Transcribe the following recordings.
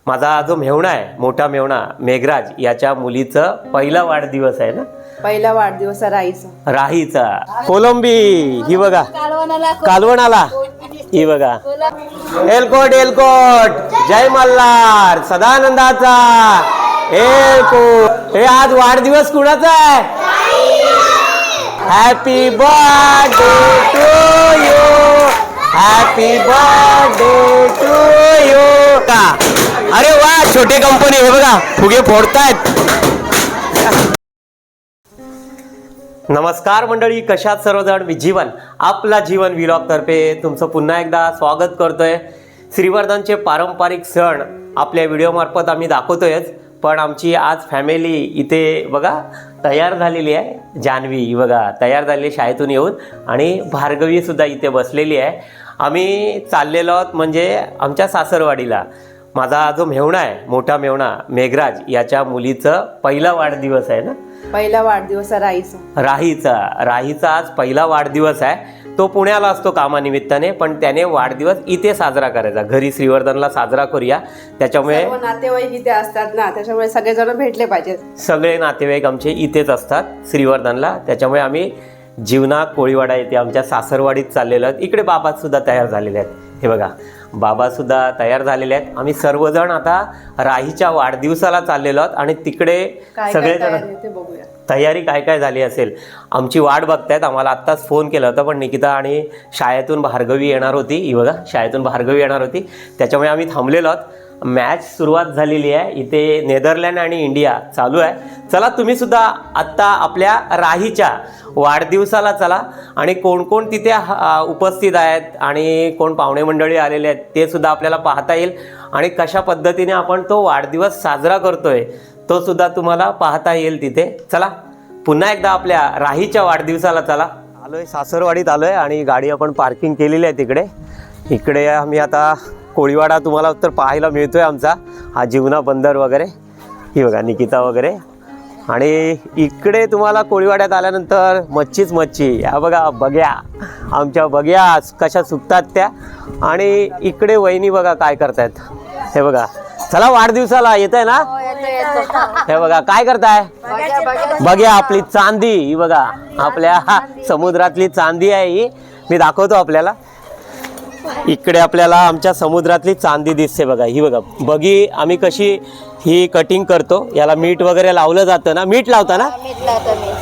माझा जो मेहुणा आहे, मोठा मेहुणा मेघराज, याच्या मुलीचं पहिला वाढदिवस आहे ना. पहिला वाढदिवस राईचा. राहीचा कोलंबी ही बघा, कालवणाला ही बघा. एलकोट एलकोट, जय मल्हार, सदानंदाचा एलकोट. हे आज वाढदिवस कुणाचा आहे? Happy birthday to you, happy birthday to you. का अरे वा, छोटे कंपनी हे बघा फुगे फोडतायत. नमस्कार मंडळी, कशात सर्वजण. मी जीवन, आपला जीवन व्लॉग तर्फे तुमचं पुन्हा एकदा स्वागत करतोय. श्रीवर्धनचे पारंपरिक सण आपल्या व्हिडिओमार्फत आम्ही दाखवतोयच, पण आमची आज फॅमिली इथे बघा तयार झालेली आहे. जान्हवी बघा तयार झालेली शाळेतून येऊन, आणि भार्गवी सुद्धा इथे बसलेली आहे. आम्ही चाललेलो आहोत म्हणजे आमच्या सासरवाडीला. माझा जो मेहुणा आहे, मोठा मेहुणा मेघराज, याच्या मुलीचं पहिला वाढदिवस आहे ना. पहिला वाढदिवस राईचा. राहीचा आज पहिला वाढदिवस आहे. तो पुण्याला असतो कामानिमित्ताने, पण त्याने वाढदिवस इथे साजरा करायचा. घरी श्रीवर्धनला साजरा करूया, त्याच्यामुळे नातेवाईक इथे असतात ना, त्याच्यामुळे सगळेजण भेटले पाहिजेत. सगळे नातेवाईक आमचे इथेच असतात श्रीवर्धनला, त्याच्यामुळे आम्ही जीवना कोळीवाडा येथे आमच्या सासरवाडीत चाललेलो आहोत. इकडे बाबा सुद्धा तयार झालेले आहेत. हे बघा बाबा सुद्धा तयार झालेले आहेत. आम्ही सर्वजण आता राहीच्या वाढदिवसाला चाललेलो आहोत, आणि तिकडे सगळेजण तयारी काय काय झाली असेल आमची वाट बघतायत. आम्हाला आत्ताच फोन केला होता, पण निकिता आणि शाळेतून भार्गवी येणार होती. ही बघा शाळेतून भार्गवी येणार होती, त्याच्यामुळे आम्ही थांबलेलो आहोत. मॅच सुरुवात झालेली आहे. इथे नेदरलँड आणि इंडिया चालू आहे. चला तुम्ही सुद्धा आत्ता आपल्या राहीच्या वाढदिवसाला चला, आणि कोण कोण तिथे उपस्थित आहेत आणि कोण पाहुणे मंडळी आलेले आहेत ते सुद्धा आपल्याला पाहता येईल, आणि कशा पद्धतीने आपण तो वाढदिवस साजरा करतोय तो सुद्धा तुम्हाला पाहता येईल तिथे. चला पुन्हा एकदा आपल्या राहीच्या वाढदिवसाला चला. आलोय सासरवाडीत आलोय, आणि गाडी आपण पार्किंग केलेली आहे तिकडे. इकडे आम्ही आता कोळीवाडा तुम्हाला तर पाहायला मिळतोय आमचा, हा जीवना बंदर वगैरे, ही बघा निकिता वगैरे. आणि इकडे तुम्हाला कोळीवाड्यात आल्यानंतर मच्छीच मच्छी. ह्या बघा बग्या, आमच्या बग्या कशा सुकतात त्या. आणि इकडे वहिनी बघा काय करतायत. हे बघा चला वाढदिवसाला येत आहे ना. हे बघा काय करताय. बघ्या आपली चांदी, ही बघा आपल्या समुद्रातली चांदी आहे ही. मी दाखवतो आपल्याला. इकडे आपल्याला आमच्या समुद्रातली चांदी दिसते बघा. ही बघा बगी आम्ही कशी ही कटिंग करतो. याला मीठ वगैरे लावलं जातं ना. मीठ लावता ना.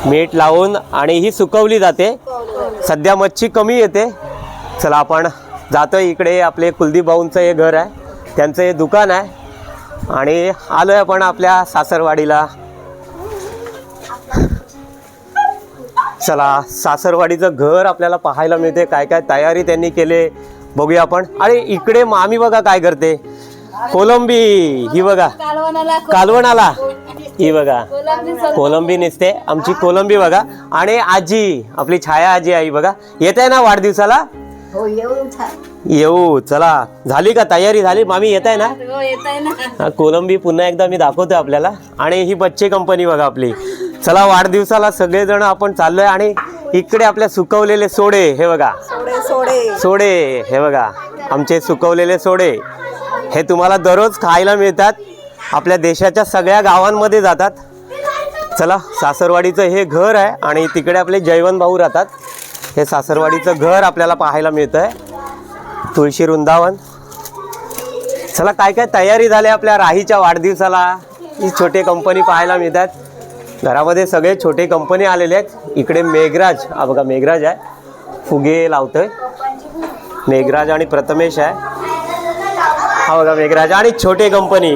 मीठ लावून आणि ही सुकवली जाते. सध्या मच्छी कमी येते. चला आपण जातोय. इकडे आपले कुलदीप भाऊंचं हे घर आहे, त्यांचं हे दुकान आहे, आणि आलोय आपण आपल्या सासरवाडीला. चला सासरवाडीचं घर आपल्याला पाहायला मिळते. काय काय तयारी त्यांनी केले बघूया आपण. अरे इकडे मामी बघा काय करते. कोलंबी ही बघा, कालवणाला ही बघा कोलंबी निसते आमची कोलंबी बघा. आणि आजी आपली छाया आजी आई बघा येत आहे ना वाढदिवसाला. येऊ चला. झाली का तयारी झाली मामी. येत आहे ना. कोलंबी पुन्हा एकदा मी दाखवतोय आपल्याला. आणि ही बच्चे कंपनी बघा आपली. चला वाढदिवसाला सगळेजण आपण चाललोय. आणि इकडे आपल्या सुकवलेले सोडे हे बघा. सोडे हे बघा आमचे सुकवलेले सोडे. हे तुम्हाला दररोज खायला मिळतात. आपल्या देशाच्या सगळ्या गावांमध्ये जातात. चला सासरवाडीचं हे घर आहे, आणि तिकडे आपले जयवंत भाऊ राहतात. हे सासरवाडीचं घर आपल्याला पाहायला मिळतं आहे. तुळशी वृंदावन. चला काय काय तयारी झाली आपल्या राहीच्या वाढदिवसाला. ही छोटे कंपनी पाहायला मिळतात. घरामध्ये सगळे छोटे कंपनी आलेले आहेत. इकडे मेघराज हा बघा मेघराज आहे, फुगे लावतोय. मेघराज आणि प्रथमेश आहे. हा बघा मेघराज आणि छोटे कंपनी.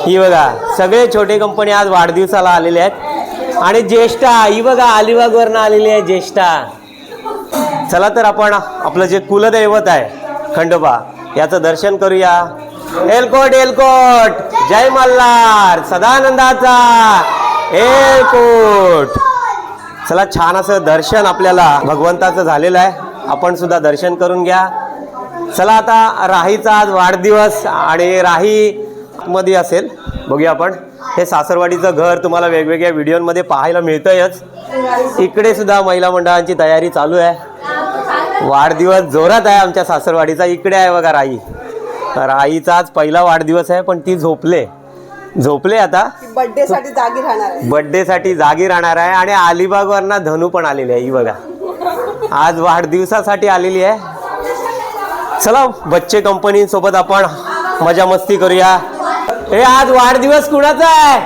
ही बघा सगळे छोटे कंपनी आज वाढदिवसाला आलेले आहेत. आणि ज्येष्ठा ही बघा अलिबागवरनं आलेली आहे ज्येष्ठा. चला तर आपण आपलं जे कुलदैवत आहे खंडोबा याचं दर्शन करूया. एलकोट एलकोट, जय मल्हार, सदानंदाचा एलकोट. चला छान असं दर्शन आपल्याला भगवंताचं झालेलं आहे. आपण सुद्धा दर्शन करून घ्या. चला आता राहीचा आज वाढदिवस, आणि राही मध्ये असेल बघूया आपण. हे सासरवाडीचं घर तुम्हाला वेगवेगळ्या व्हिडिओमध्ये पाहायला मिळतंयच. इकडे सुद्धा महिला मंडळांची तयारी चालू आहे. वाढदिवस जोरात आहे आमच्या सासरवाडीचा. इकडे आहे बघा राही. राईचा आज पहिला वाढदिवस आहे, पण ती झोपले आता. बर्थडे साठी जागी राहणार आहे. बर्थडे साठी जागी राहणार आहे. आणि अलिबागवरनं धनू पण आलेली आहे, ही बघा आज वाढदिवसासाठी आलेली आहे. चला बच्चे कंपनी सोबत आपण मजा मस्ती करूया. हे आज वाढदिवस कुणाचा आहे?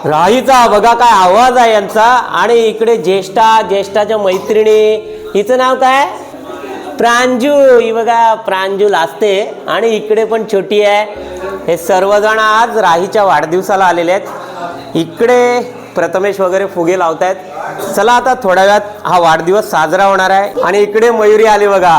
राहीचा. बघा काय आवाज आहे यांचा. आणि इकडे ज्येष्ठाच्या मैत्रिणी, हिचं नाव काय? प्रांजू. ही बघा प्रांजू लाजते. आणि इकडे पण छोटी आहे. हे सर्वजण आज राहीच्या वाढदिवसाला आलेले आहेत. इकडे प्रथमेश वगैरे फुगे लावतायत. चला आता थोड्या वेळात हा वाढदिवस साजरा होणार आहे. आणि इकडे मयुरी आली बघा.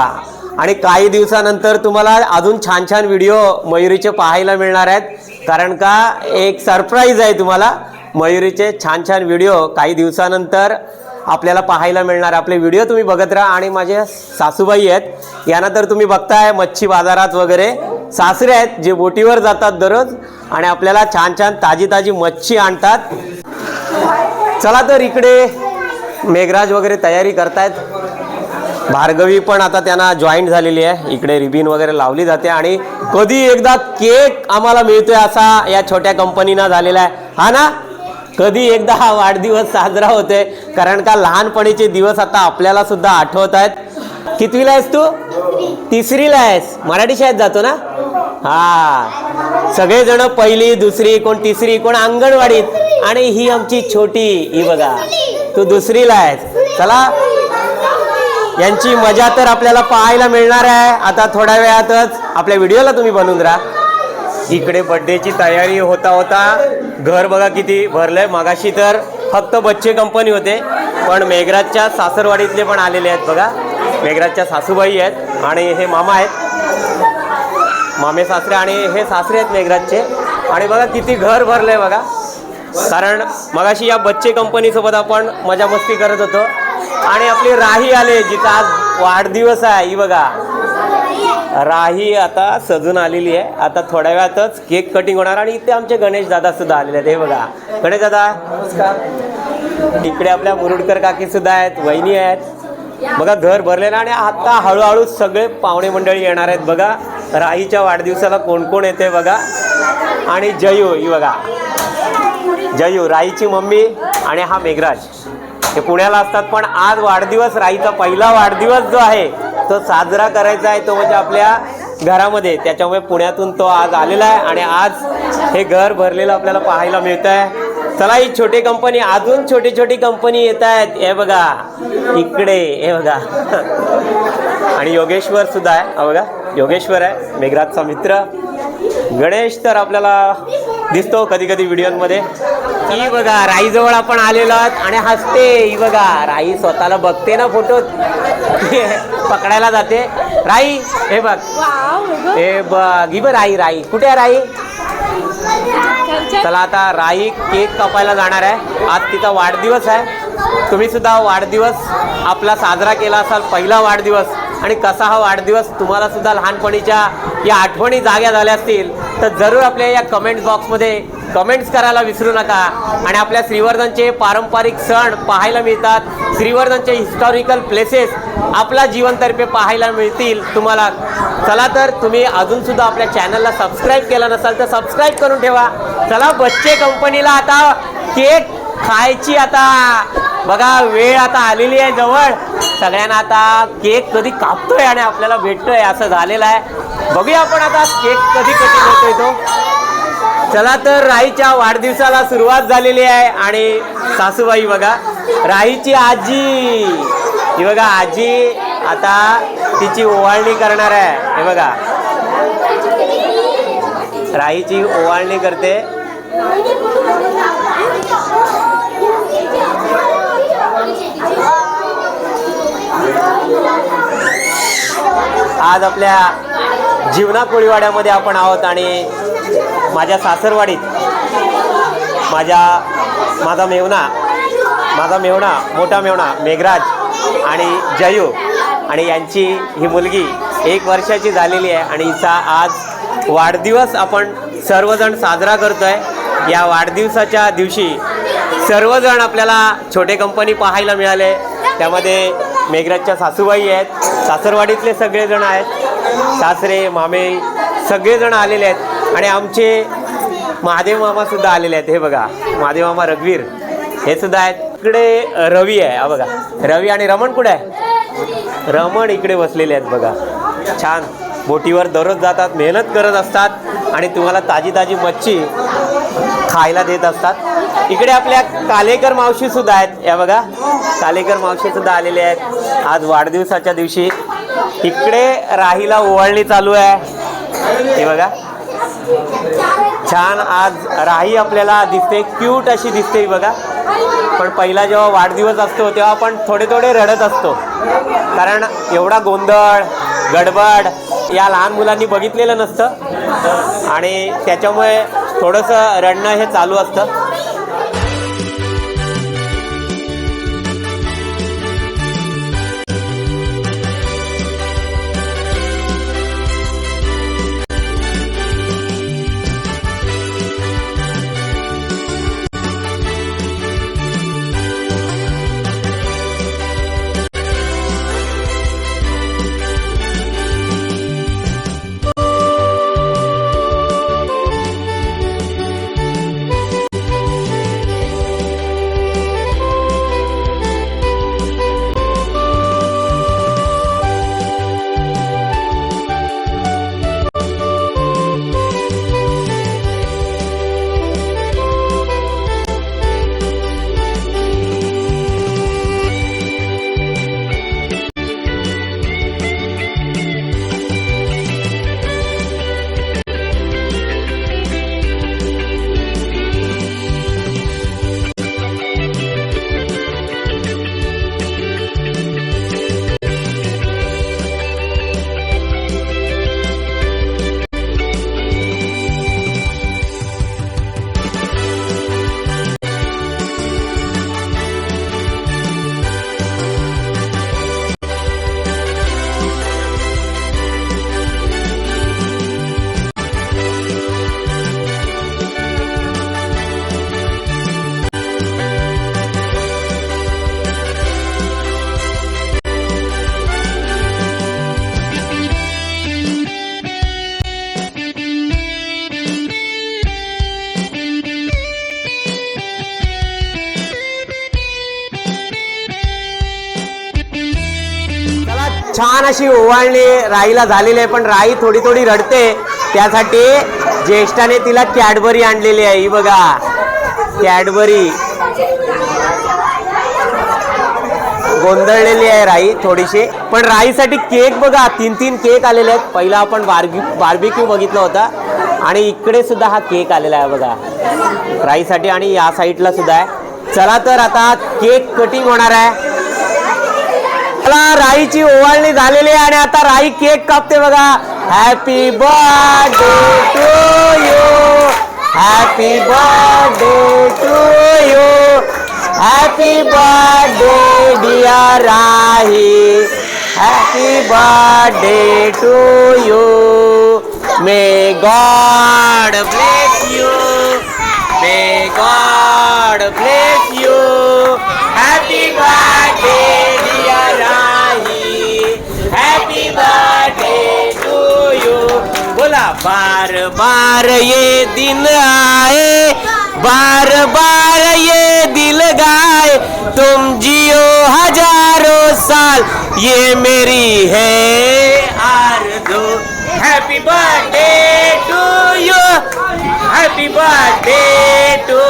आणि काही दिवसानंतर तुम्हाला अजून छान छान व्हिडिओ मयुरीचे पाहायला मिळणार आहेत. कारण का एक सरप्राईज आहे तुम्हाला. मयुरीचे छान छान व्हिडिओ काही दिवसानंतर आपल्याला पाहायला मिळणार. आपले व्हिडिओ तुम्ही बघत राहा. आणि माझे सासूबाई आहेत, यांना तर तुम्ही बघताय मच्छी बाजारात वगैरे. सासरे आहेत जे बोटीवर जातात दररोज आणि आपल्याला छान छान ताजी मच्छी आणतात. चला तर इकडे मेघराज वगैरे तयारी करतायत. भार्गवी पण आता त्यांना जॉईंट झालेली आहे. इकडे रिबीन वगैरे लावली जाते. आणि कधी एकदा केक आम्हाला मिळतोय असा या छोट्या कंपनीनं झालेला आहे, हा ना. कधी एकदा हा वाढदिवस साजरा होतोय. कारण का लहानपणीचे दिवस आता आपल्याला सुद्धा आठवत आहेत. कितवीला आहेस तू? तिसरीला आहेस. मराठी शाळेत जातो ना? हा. सगळेजण पहिली, दुसरी, कोण तिसरी, कोण अंगणवाडीत. आणि ही आमची छोटी, ही बघा तू दुसरीला आहेस. चला यांची मजा तर आपल्याला पाहायला मिळणार आहे आता थोड्या वेळातच. आपल्या व्हिडिओला तुम्ही बनवून राहा. इकडे बर्थडेची तयारी होता घर बघा किती भरलंय. मगाशी तर फक्त बच्चे कंपनी होते, पण मेघराजच्या सासरवाडीतले पण आलेले आहेत बघा. मेघराजच्या सासूबाई आहेत आणि हे मामा आहेत, मामे सासरे. आणि हे सासरे आहेत मेघराजचे. आणि बघा किती घर भरलंय बघा. कारण मगाशी या बच्चे कंपनीसोबत आपण मजा मस्ती करत होतो. आणि आपली राही आले, जिचा आज वाढदिवस आहे. ही बघा राही आता सजून आलेली आहे. आता थोड्या वेळातच केक कटिंग होणार. आणि इथे आमचे गणेश दादा सुद्धा आलेले आहेत. हे बघा गणेश दादा नमस्कार. इकडे आपल्या मुरुडकर काकी सुद्धा आहेत, वहिनी आहेत. बघा घर भरलेलं. आणि आता हळूहळू सगळे पाहुणे मंडळी येणार आहेत बघा. राहीच्या वाढदिवसाला कोण कोण येते बघा. आणि जयू, ही बघा जयू राहीची मम्मी. आणि हा मेघराज, हे पुण्याला असतात. पण आज वाढदिवस, राहीचा पहिला वाढदिवस जो आहे तो साजरा करायचा आहे, तो म्हणजे आपल्या घरामध्ये. त्याच्यामुळे पुण्यातून तो आज आलेला आहे. आणि आज हे घर भरलेलं आपल्याला पाहायला मिळत आहे. चला ही छोटी कंपनी, अजून छोटी कंपनी येत आहेत. हे बघा इकडे, हे बघा. आणि योगेश्वर सुद्धा आहे. हा बघा योगेश्वर आहे मेघराजचा मित्र. गणेश तर आपल्याला दिसतो कधी कधी व्हिडिओमध्ये. ही बघा राईजवळ आपण आलेलो आहोत. आणि हसते. ही बघा राई स्वतःला बघते ना फोटोत, पकडायला जाते राई. हे बघ, हे बघ, ही बघ राई कुठे आहे राई? चला आता राई केक कापायला जाणार आहे. आज तिचा वाढदिवस आहे. तुम्ही सुद्धा वाढदिवस आपला साजरा केला असाल, पहिला वाढदिवस. आणि कसा हा वाढदिवस तुम्हाला सुद्धा लहानपणीच्या या आठवणी जाग्या झाल्या असतील तर जरूर आपल्या या कमेंट्स बॉक्समध्ये कमेंट्स करायला विसरू नका. आणि आपल्या श्रीवर्धनचे पारंपरिक सण पाहायला मिळतात. श्रीवर्धनचे हिस्टॉरिकल प्लेसेस आपल्या जीवनतर्फे पाहायला मिळतील तुम्हाला. चला तर तुम्ही अजूनसुद्धा आपल्या चॅनलला सबस्क्राईब केलं नसाल तर सबस्क्राईब करून ठेवा. चला बच्चे कंपनीला आता केक खायची आता बघा वेळ आता आलेली आहे जवळ. सगळ्यांना आता केक कधी कापतोय आणि आपल्याला भेटतोय असं झालेलं आहे. बघूया आपण आता केक कधी कटिंग होतोय तो. चला तर राहीच्या वाढदिवसाला सुरुवात झालेली आहे. आणि सासूबाई बघा, राहीची आजी, ही बघा आजी आता तिची ओवाळणी करणार आहे. हे बघा राहीची ओवाळणी करते. आज आपल्या जीवना कोळीवाड्यामध्ये आपण आहोत. आणि माझ्या सासरवाडीत माझा मेवणा मोठा मेवणा मेघराज आणि जयू आणि यांची ही मुलगी 1 वर्षाची झालेली आहे. आणि हिचा आज वाढदिवस आपण सर्वजण साजरा करतोय. या वाढदिवसाच्या दिवशी सर्वजण आपल्याला छोटे कंपनी पाहायला मिळाले. त्यामध्ये मेघराजच्या सासूबाई आहेत, सासरवाडीतले सगळेजण आहेत. सासरे मामे सगळेजण आलेले आहेत आणि आमचे महादेव मामा सुद्धा आलेले आहेत. हे बघा महादेव मामा रघुवीर हे सुद्धा आहेत. इकडे रवी आहे, हा बघा रवी. आणि रमण कुठे आहे? रमण इकडे बसलेले आहेत बघा. छान बोटीवर दररोज जातात, मेहनत करत असतात आणि तुम्हाला ताजी ताजी मच्छी खायला देत असतात. इकडे आपल्या कालेकर मावशी सुद्धा आहेत. या बघा कालेकर मावशी सुद्धा आलेले आहेत आज वाढदिवसाच्या दिवशी. इकडे राहीला ओवाळणी चालू आहे. हे बघा छान आज राही आपल्याला दिसते, क्यूट अशी दिसते बघा. पण पहिला जेव्हा वाढदिवस असतो तेव्हा आपण थोडे थोडे रडत असतो, कारण एवढा गोंधळ गडबड या लहान मुलांनी बघितलेलं नसतं आणि त्याच्यामुळे थोडंसं रडणं हे चालू असतं. छान अशी ओवाळणी राईला झालेली आहे, पण राई थोडी थोडी रडते. त्यासाठी ज्येष्ठाने तिला कॅडबरी आणलेली आहे. ही बघा कॅडबरी गोंधळलेली आहे राई थोडीशी. पण राईसाठी केक बघा 3 केक आलेले आहेत. पहिला आपण बार्बिक्यू बघितला होता आणि इकडे सुद्धा हा केक आलेला आहे बघा राईसाठी आणि या साईडला सुद्धा आहे. चला तर आता केक कटिंग होणार आहे. राईची ओवाळणी झालेली आहे आणि आता राई केक कापते बघा. Happy birthday to you, happy birthday to you, happy birthday dear Rahi, happy birthday to you. May God bless you, may God bless you, happy birthday dear Rahi, happy birthday to you. बोला बार बार ये दिन आए, बार बार ये दिल गाए, तुम जियो हजारों साल, ये मेरी है आरज़ू. Happy birthday to you, happy birthday to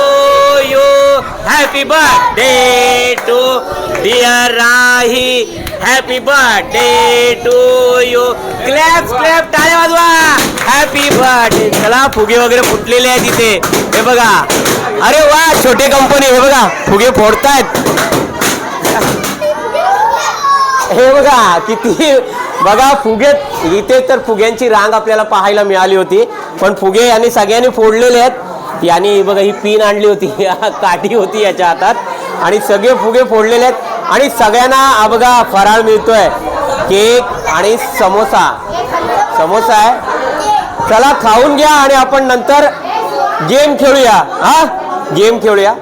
you, happy birthday to dear Rahi, happy birthday to you. Clap clap टाळ्या वाजवा. Happy birthday. चला फुगे वगैरे फुटलेले आहेत इथे. हे बघा अरे वा छोटे कंपनी हे बघा फुगे फोडतायत. हे बघा किती बघा फुगे. इथे तर फुग्यांची रांग आपल्याला पाहायला मिळाली होती, पण फुगे यांनी सगळ्यांनी फोडलेले आहेत. यांनी बघा ही पिन आणली होती, काठी होती याच्या हातात आणि सगळे फुगे फोडलेले आहेत. आणि सगळ्यांना बघा फराळ मिळतोय, केक आणि समोसा. समोसा आहे. चला खाऊन घ्या आणि आपण नंतर गेम खेळूया. हा गेम खेळूया.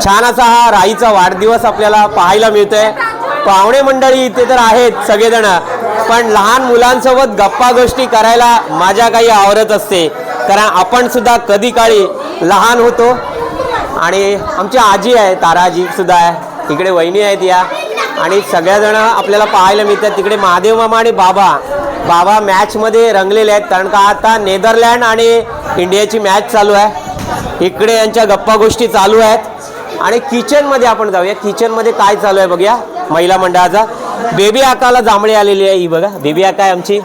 छान असा हा राईचा वाढदिवस आपल्याला पाहायला मिळतोय. पाहुणे मंडळी इथे तर आहेत सगळेजण, पण लहान मुलांसोबत गप्पा गोष्टी करायला माझ्या काही आवडत असते, कारण आपण सुद्धा कधी काळी लहान होतो. आणि आमची आजी आहे, तारा आजी सुद्धा आहे, इकडे वहिनी आहेत या, आणि सगळ्याजण आपल्याला पाहायला मिळतात. तिकडे महादेव मामा आणि बाबा मॅचमध्ये रंगलेले आहेत, कारण का आता नेदरलँड आणि इंडियाची मॅच चालू आहे. इकडे यांच्या गप्पा गोष्टी चालू आहेत. आणि किचनमध्ये आपण जाऊया, किचनमध्ये काय चालू आहे बघूया महिला मंडळाचा. बेबी अक्काला जांभळी आलेली आहे, ही बघा बेबी अक्का आहे आमची.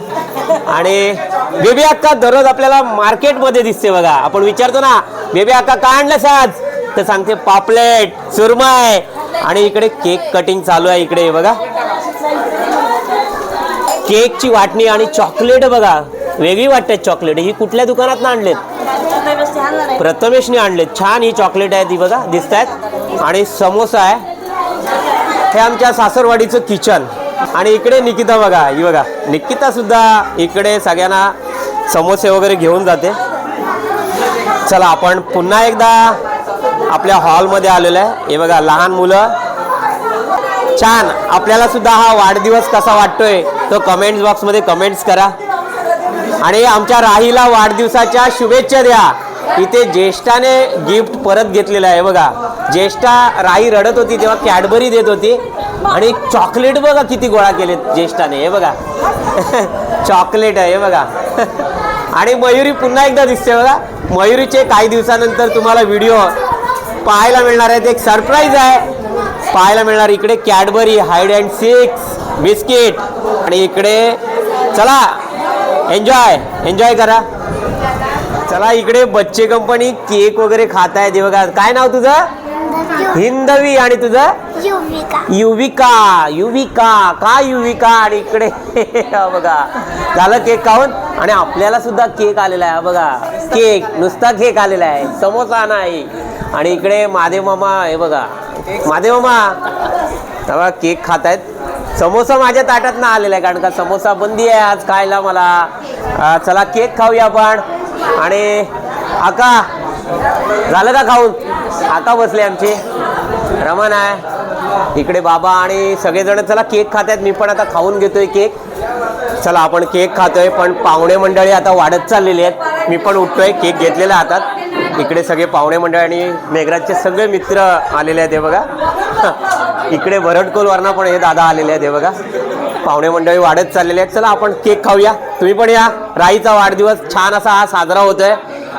आणि बेबी अक्का दररोज आपल्याला मार्केटमध्ये दिसते बघा. आपण विचारतो ना बेबी अक्का काय आणलंस आज, तर सांगते पापलेट, सुरमई. आणि इकडे केक कटिंग चालू आहे. इकडे बघा केकची वाटणी आणि चॉकलेट बघा, वेगळी वाटते चॉकलेट. ही कुठल्या दुकानात आणलेत? प्रथमेशने आणलेत. छान ही चॉकलेट आहे, ती बघा दिसत आहेत. आणि समोसा आहे. हे आमच्या सासरवाडीचं किचन. आणि इकडे निकिता बघा, ही बघा निकिता सुद्धा इकडे सगळ्यांना समोसे वगैरे घेऊन जाते. चला आपण पुन्हा एकदा आपल्या हॉलमध्ये आलेलं आहे. हे बघा लहान मुलं. छान. आपल्याला सुद्धा हा वाढदिवस कसा वाटतोय तो कमेंट्स बॉक्समध्ये कमेंट्स करा. आणि आमच्या राहीला वाढदिवसाच्या शुभेच्छा द्या. इथे ज्येष्ठाने गिफ्ट परत घेतलेलं आहे बघा. ज्येष्ठा राही रडत होती तेव्हा कॅडबरी देत होती, आणि चॉकलेट बघा किती गोळा केलेत ज्येष्ठाने. हे बघा चॉकलेट आहे, हे बघा. आणि मयुरी पुन्हा एकदा दिसते बघा. मयुरीचे काही दिवसानंतर तुम्हाला व्हिडिओ पाहायला मिळणार आहेत. एक सरप्राईज आहे पाहायला मिळणार. इकडे Cadbury, hide and six biscuit. आणि इकडे चला एन्जॉय करा. चला इकडे बच्चे कंपनी केक वगैरे खात आहे. ते बघा. काय नाव तुझं? हिंदवी. आणि तुझं? युविका. का युविका? आणि इकडे बघा झालं केक खाऊन. आणि आपल्याला सुद्धा केक आलेला आहे बघा. केक नुसता केक आलेला आहे, समोसा नाही. आणि इकडे महादेव मामा, हे बघा महादेव मामा तेव्हा केक खात आहेत. समोसा माझ्या ताटात ना आलेला आहे, कारण का समोसा बंदी आहे आज खायला मला. चला केक खाऊया आपण. आणि आका झालं का खाऊन? आका बसले आमचे, रमण आहे इकडे, बाबा आणि सगळेजण. चला केक खात आहेत. मी पण आता खाऊन घेतोय केक. चला आपण केक खातोय, पण पाहुणे मंडळी आता वाढत चाललेली आहेत. मी पण उठतोय केक घेतलेला हातात. इकडे सगळे पाहुणे मंडळी आणि मेघराजचे सगळे मित्र आलेले आहेत. हे बघा इकडे भरडकोलवरनं पण हे दादा आलेले आहेत. हे बघा पाहुणे मंडळी वाढत चाललेले आहेत. चला आपण केक खाऊया. तुम्ही पण या. राईचा वाढदिवस छान असा हा साजरा होतोय.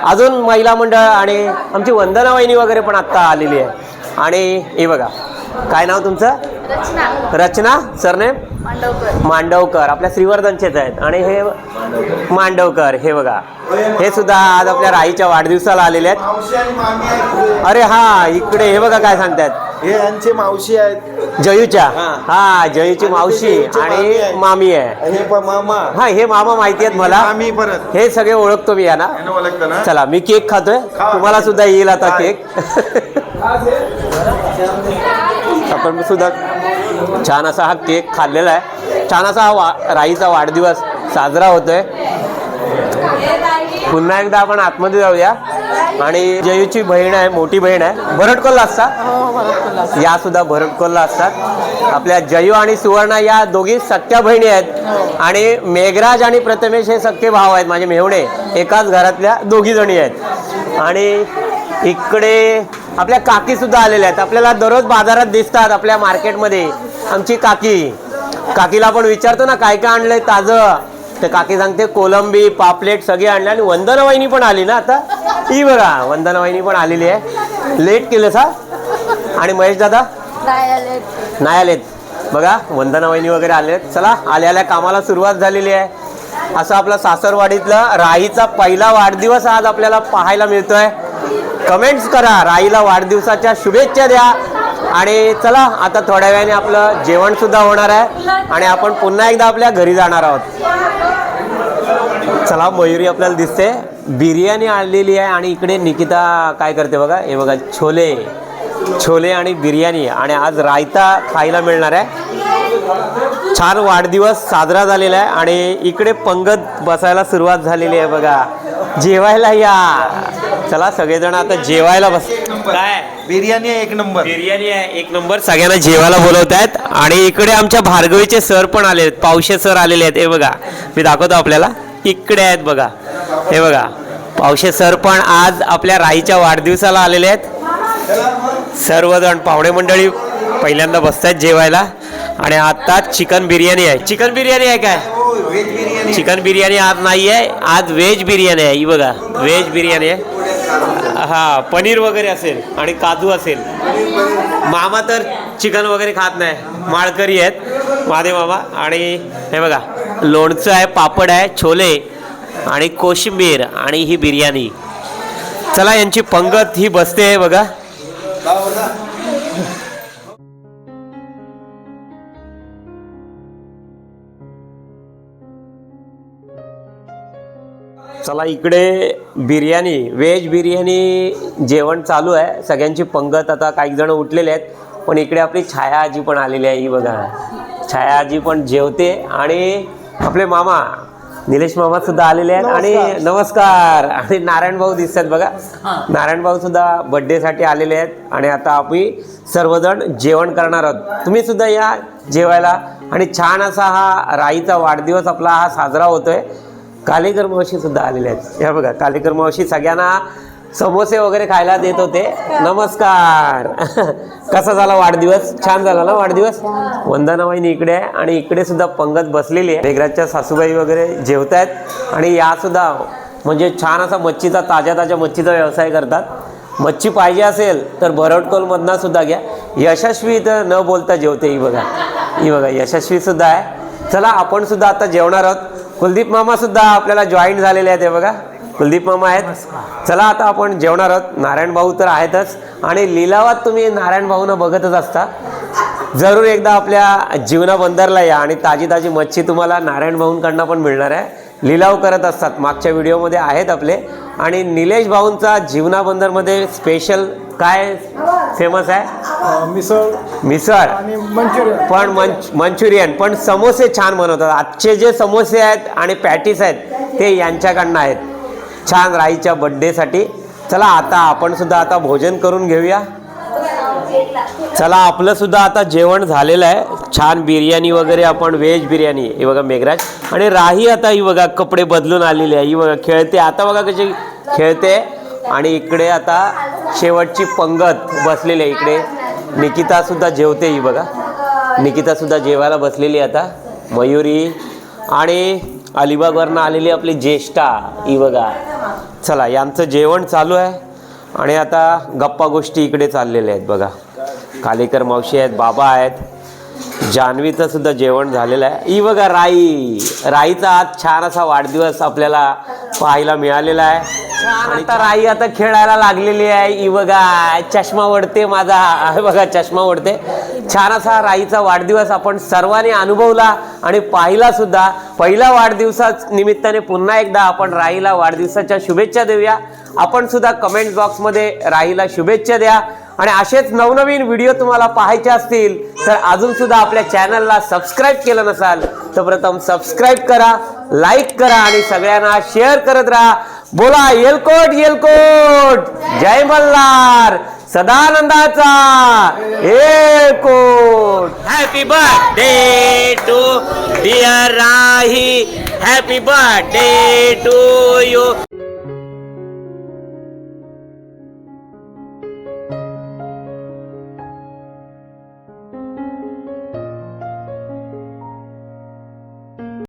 अजून महिला मंडळ आणि आमची वंदना वहिनी वगैरे पण आत्ता आलेली आहे. आणि हे बघा काय नाव तुमचं? रचना. सरनेम? मांडवकर. आपल्या श्रीवर्धनचेच आहेत. आणि हे मांडवकर. हे बघा हे सुद्धा आज आपल्या राईच्या वाढदिवसाला आलेले आहेत. अरे हा इकडे हे बघा काय सांगतात. हे यांचे मावशी आहेत जयूच्या. हा जयूची मावशी आणि मामी आहे. हे मामा. हा हे मामा माहिती आहेत मला. मामी परत हे सगळे ओळखतो मी यांना. ओळखतो ना. चला मी केक खातोय. तुम्हाला सुद्धा येईल आता केक. आपण सुद्धा छान असा हा केक खाल्लेला आहे. छान असा हा राईचा वाढदिवस साजरा होतोय. पुन्हा एकदा आपण आतमध्ये जाऊया. आणि जयूची बहीण आहे, मोठी बहीण आहे. भरडकोलला असतात या सुद्धा भरडकोलला असतात. आपल्या जयू आणि सुवर्णा या दोघी सख्या बहिणी आहेत. आणि मेघराज आणि प्रथमेश हे सख्खे भाव आहेत माझे मेहुणे. एकाच घरातल्या दोघी जणी आहेत. आणि इकडे आपल्या काकी सुद्धा आलेल्या आहेत. आपल्याला दररोज बाजारात दिसतात आपल्या मार्केटमध्ये. आमची काकीला आपण विचारतो ना काय काय आणलंय ताजं, तर काकी सांगते कोलंबी, पापलेट सगळे आणले. आणि वंदना वहिनी पण आली ना आता. ही बघा वंदना वहिनी पण आलेली आहे. लेट केलं सा. आणि महेश दादा नाही आलेत बघा. वंदना वहिनी वगैरे आले आहेत. चला आल्या कामाला सुरुवात झालेली आहे. असं आपला सासरवाडीतला राहीचा पहिला वाढदिवस आज आपल्याला पाहायला मिळतोय. कमेंट्स करा, राईला वाढदिवसाच्या शुभेच्छा द्या. आणि चला आता थोड्या वेळाने आपलं जेवण सुद्धा होणार आहे. आणि आपण पुन्हा एकदा आपल्या घरी जाणार आहोत. चला मयुरी आपल्याला दिसते. बिर्याणी आणलेली आहे. आणि इकडे निकिता काय करते बघा. हे बघा छोले आणि बिर्याणी. आणि आज रायता खायला मिळणार आहे. छान वाढदिवस साजरा झालेला आहे. आणि इकडे पंगत बसायला सुरुवात झालेली आहे बघा. जेवायला या. चला सगळेजण आता जेवायला बस. नंबर काय बिर्याणी एक नंबर. बिर्याणी आहे एक नंबर. सगळ्यांना जेवायला बोलवत आहेत आणि इकडे आमच्या भार्गवीचे सर पण आले आहेत, पावशे सर आलेले आहेत. हे बघा मी दाखवतो आपल्याला, इकडे आहेत बघा. हे बघा पावशे सर पण आज आपल्या राईच्या वाढदिवसाला आलेले आहेत. सर्वजण पाहुणे मंडळी पहिल्यांदा बसतायत जेवायला. आणि आता चिकन बिर्याणी आहे. चिकन बिर्याणी आहे काय? व्हेज बिर्याणी. चिकन बिर्याणी आज नाही आहे, आज व्हेज बिर्याणी आहे. ही बघा व्हेज बिर्याणी आहे. हा पनीर वगैरे असेल आणि काजू असेल. मामा तर चिकन वगैरे खात नाही, माळकरी आहेत माझे मामा. आणि हे बघा लोणचं आहे, पापड आहे, छोले आणि कोशिंबीर आणि ही बिर्याणी. चला यांची पंगत ही बसते आहे बघा. चला इकडे बिर्याणी, व्हेज बिर्याणी जेवण चालू आहे. सगळ्यांची पंगत आता काही जण उठलेले आहेत. पण इकडे आपली छाया आजी पण आलेली आहे. ही बघा छाया आजी पण जेवते. आणि आपले मामा निलेश मामा सुद्धा आलेले आहेत. आणि नमस्कार. आणि नारायण भाऊ दिसतात बघा, नारायण भाऊ सुद्धा बड्डेसाठी आलेले आहेत. आणि आता आम्ही सर्वजण जेवण करणार आहोत. तुम्ही सुद्धा या जेवायला. आणि छान असा हा राईचा वाढदिवस आपला हा साजरा होतोय. कालेकर मावशी सुद्धा आलेले आहेत. हे बघा कालेकर मावशी सगळ्यांना समोसे वगैरे खायला देत होते. नमस्कार. कसा झाला वाढदिवस? छान झाला ना वाढदिवस? वंदना वहिनी इकडे आहे आणि इकडे सुद्धा पंगत बसलेली आहे. मेघराजच्या सासूबाई वगैरे जेवत आहेत. आणि या सुद्धा म्हणजे छान असा मच्छीचा, ताज्या मच्छीचा व्यवसाय करतात. मच्छी पाहिजे असेल तर भरटकोलमधनं सुद्धा घ्या. यशस्वी इथं न बोलता जेवते. ही बघा यशस्वी सुद्धा आहे. चला आपण सुद्धा आता जेवणार आहोत. कुलदीप मामा सुद्धा आपल्याला जॉईन झालेले आहेत. हे बघा कुलदीप मामा आहेत. चला आता आपण जेवणार आहोत. नारायण भाऊ तर आहेतच. आणि लिलावात तुम्ही नारायण भाऊंना बघतच असता. जरूर एकदा आपल्या जीवना बंदरला या आणि ताजी मच्छी तुम्हाला नारायण भाऊंकडनं पण मिळणार आहे. लिलाव करत असतात, मागच्या व्हिडिओमध्ये आहेत आपले. आणि निलेश भाऊंचा जीवना बंदरमध्ये स्पेशल काय फेमस आहे? मिसळ आणि मंचुरियन. पण मंचुरियन पण समोसे छान बनवतात. आजचे जे समोसे आहेत आणि पॅटीस आहेत ते यांच्याकडनं आहेत, छान राईच्या बड्डेसाठी. चला आता आपण सुद्धा आता भोजन करून घेऊया. चला आपलं सुद्धा आता जेवण झालेलं आहे. छान बिर्याणी वगैरे, आपण व्हेज बिर्याणी. हे बघा मेघराज आणि राही आता ही बघा कपडे बदलून आलेली आहे. ही बघा खेळते आता, बघा कशी खेळते. आणि इकडे आता शेवटची पंगत बसलेली आहे. इकडे निकिता सुद्धा जेवते. ही बघा निकिता सुद्धा जेवायला बसलेली आता. मयुरी आणि अलिबागवरनं आलेली आपली ज्येष्ठा. ही बघा. चला यांचं जेवण चालू आहे. आणि आता गप्पा गोष्टी इकडे चाललेल्या आहेत बघा. कालेकर मावशी आहेत, बाबा आहेत, जान्हवीचं सुद्धा जेवण झालेलं आहे. ही बघा राईचा आज छान असा वाढदिवस आपल्याला पाहायला मिळालेला आहे. आणि आता राई आता खेळायला लागलेली आहे. ही बघा चष्मा ओढते माझा, बघा चष्मा ओढते. छान असा राईचा वाढदिवस आपण सर्वांनी अनुभवला आणि पाहिला सुद्धा. पहिला वाढदिवसा निमित्ताने पुन्हा एकदा आपण राईला वाढदिवसाच्या शुभेच्छा देऊया. आपण सुद्धा कमेंट बॉक्समध्ये राईला शुभेच्छा द्या. आणि असेच नवनवीन व्हिडिओ तुम्हाला पाहायचे असतील तर अजून सुद्धा आपल्या चॅनलला सबस्क्राईब केलं नसाल तर प्रथम सबस्क्राईब करा, लाईक करा आणि सगळ्यांना शेअर करत राहा. बोला येलकोट येलकोट, जय मल्हार, सदानंदाचा येलकोट. Happy birthday to dear Rahi, happy birthday to you.